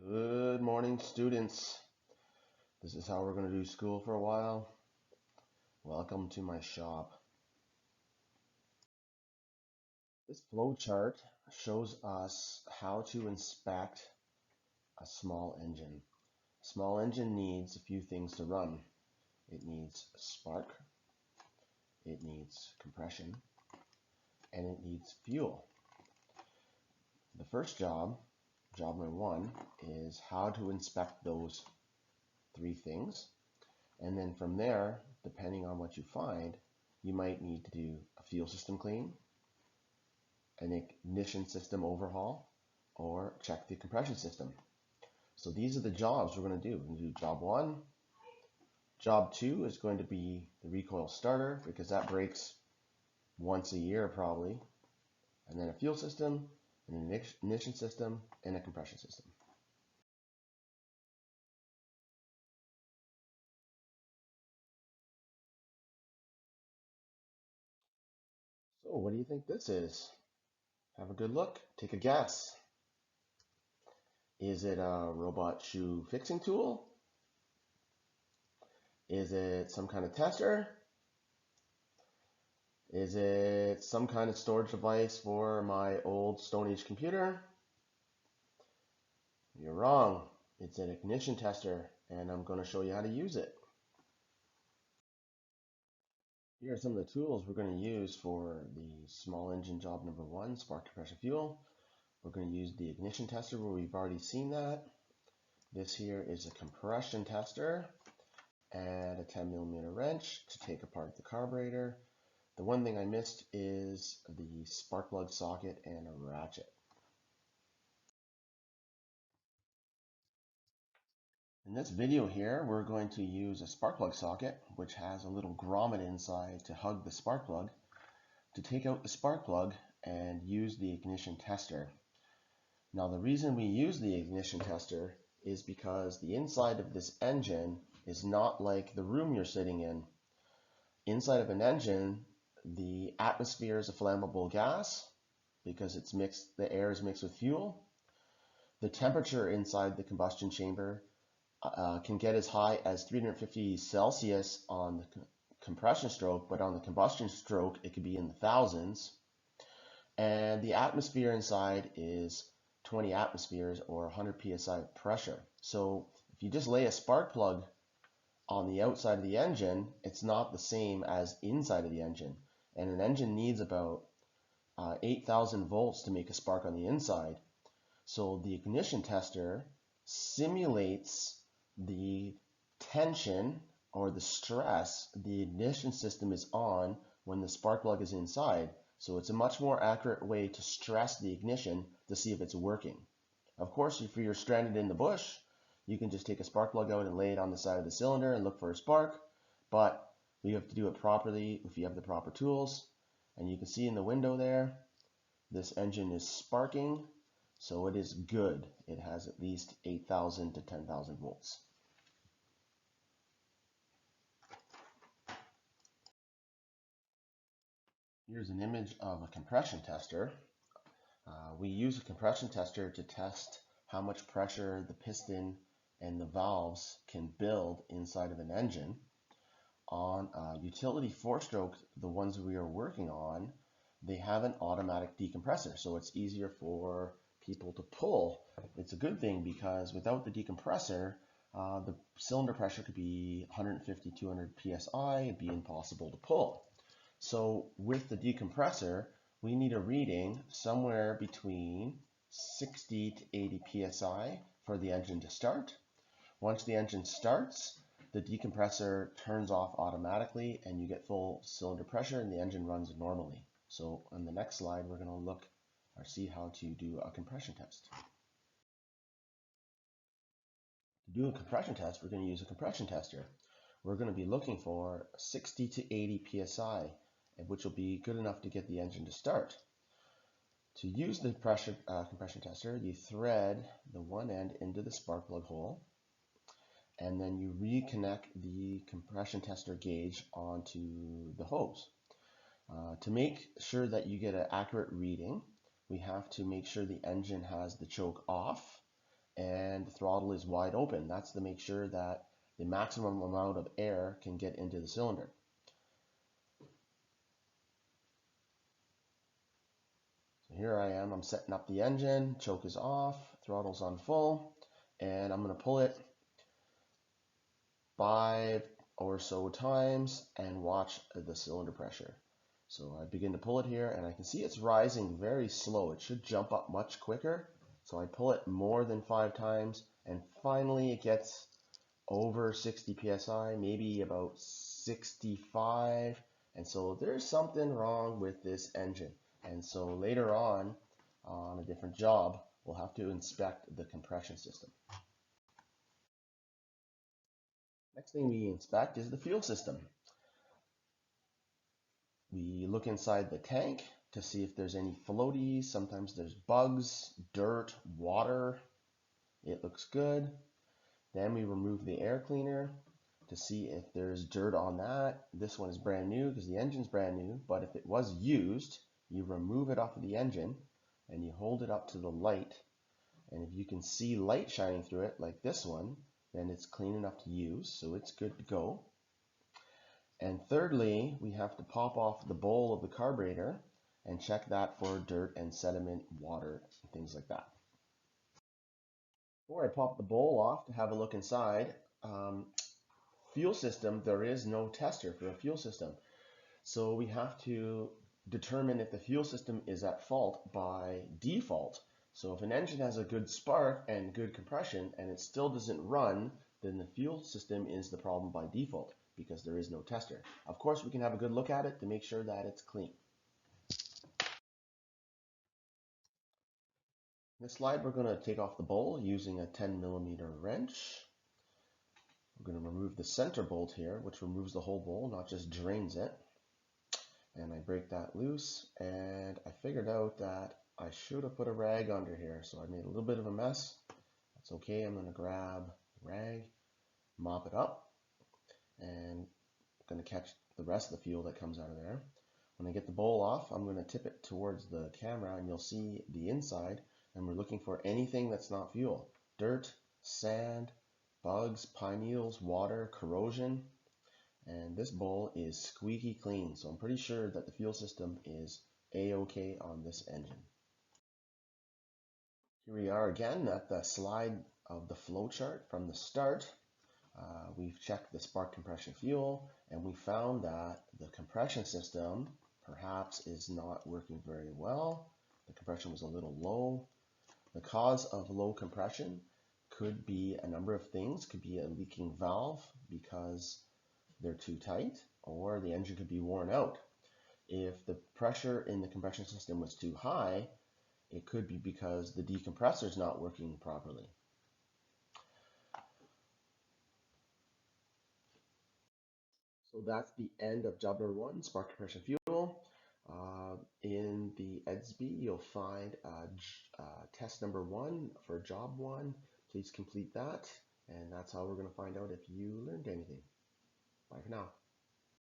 Good morning, students. This is how we're going to do school for a while. Welcome to my shop. This flow chart shows us how to inspect a small engine. A small engine needs a few things to run. It needs spark, it needs compression, and it needs fuel. The first job number one, is how to inspect those three things. And then from there, depending on what you find, you might need to do a fuel system clean, an ignition system overhaul, or check the compression system. So these are the jobs we're going to do. We're going to do job one. Job two is going to be the recoil starter because that breaks once a year probably. And then a fuel system, an ignition system, and a compression system. So what do you think this is? Have a good look. Take a guess. Is it a robot shoe fixing tool? Is it some kind of tester? Is it some kind of storage device for my old Stone Age computer? You're wrong. It's an ignition tester, and I'm going to show you how to use it. Here are some of the tools we're going to use for the small engine job number one, spark compression fuel. We're going to use the ignition tester where we've already seen that. This here is a compression tester and a 10mm wrench to take apart the carburetor. The one thing I missed is the spark plug socket and a ratchet. In this video here, we're going to use a spark plug socket, which has a little grommet inside to hug the spark plug, to take out the spark plug and use the ignition tester. Now the reason we use the ignition tester is because the inside of this engine is not like the room you're sitting in. Inside of an engine, the atmosphere is a flammable gas because it's mixed, the air is mixed with fuel. The temperature inside the combustion chamber can get as high as 350 Celsius on the compression stroke, but on the combustion stroke, it could be in the thousands. And the atmosphere inside is 20 atmospheres or 100 psi pressure. So if you just lay a spark plug on the outside of the engine, it's not the same as inside of the engine. And an engine needs about 8,000 volts to make a spark on the inside. So the ignition tester simulates the tension or the stress the ignition system is on when the spark plug is inside. So it's a much more accurate way to stress the ignition to see if it's working. Of course, if you're stranded in the bush, you can just take a spark plug out and lay it on the side of the cylinder and look for a spark, but you have to do it properly if you have the proper tools. And you can see in the window there, this engine is sparking, so it is good. It has at least 8,000 to 10,000 volts. Here's an image of a compression tester. We use a compression tester to test how much pressure the piston and the valves can build inside of an engine. On utility four-stroke, the ones we are working on, they have an automatic decompressor, so it's easier for people to pull. It's a good thing because without the decompressor, the cylinder pressure could be 150, 200 psi. It'd be impossible to pull. So with the decompressor, we need a reading somewhere between 60 to 80 psi for the engine to start. Once the engine starts, the decompressor turns off automatically and you get full cylinder pressure and the engine runs normally. So on the next slide, we're going to look or see how to do a compression test. To do a compression test, we're going to use a compression tester. We're going to be looking for 60 to 80 psi, which will be good enough to get the engine to start. To use the compression tester, you thread the one end into the spark plug hole, and then you reconnect the compression tester gauge onto the hose. To make sure that you get an accurate reading, we have to make sure the engine has the choke off and the throttle is wide open. That's to make sure that the maximum amount of air can get into the cylinder. So here I am, I'm setting up the engine, choke is off, throttle's on full, and I'm going to pull it 5 or so times and watch the cylinder pressure. So I begin to pull it here and I can see it's rising very slow. It should jump up much quicker. So I pull it more than 5 times and finally it gets over 60 psi, maybe about 65. And so there's something wrong with this engine. And so later on a different job, we'll have to inspect the compression system. Next thing we inspect is the fuel system. We look inside the tank to see if there's any floaties. Sometimes there's bugs, dirt, water. It looks good. Then we remove the air cleaner to see if there's dirt on that. This one is brand new because the engine's brand new, but if it was used, you remove it off of the engine and you hold it up to the light. And if you can see light shining through it like this one, then it's clean enough to use, so it's good to go. And thirdly, we have to pop off the bowl of the carburetor and check that for dirt and sediment, water, and things like that. Before I pop the bowl off to have a look inside, fuel system, there is no tester for a fuel system. So we have to determine if the fuel system is at fault by default. So if an engine has a good spark and good compression and it still doesn't run, then the fuel system is the problem by default because there is no tester. Of course, we can have a good look at it to make sure that it's clean. In this slide, we're going to take off the bowl using a 10mm wrench. We're going to remove the center bolt here, which removes the whole bowl, not just drains it. And I break that loose, and I figured out that I should have put a rag under here, so I made a little bit of a mess. That's okay. I'm going to grab the rag, mop it up, and I'm going to catch the rest of the fuel that comes out of there. When I get the bowl off, I'm going to tip it towards the camera, and you'll see the inside, and we're looking for anything that's not fuel. Dirt, sand, bugs, pine needles, water, corrosion. And this bowl is squeaky clean, so I'm pretty sure that the fuel system is A-OK on this engine. Here we are again at the slide of the flow chart from the start. We've checked the spark compression fuel, and we found that the compression system perhaps is not working very well. The compression was a little low. The cause of low compression could be a number of things. Could be a leaking valve because they're too tight, or the engine could be worn out. If the pressure in the compression system was too high, it could be because the decompressor is not working properly. So that's the end of job number 1, spark compression fuel. In the EDSB, you'll find test number 1 for job 1. Please complete that, and that's how we're going to find out if you learned anything. Bye for now.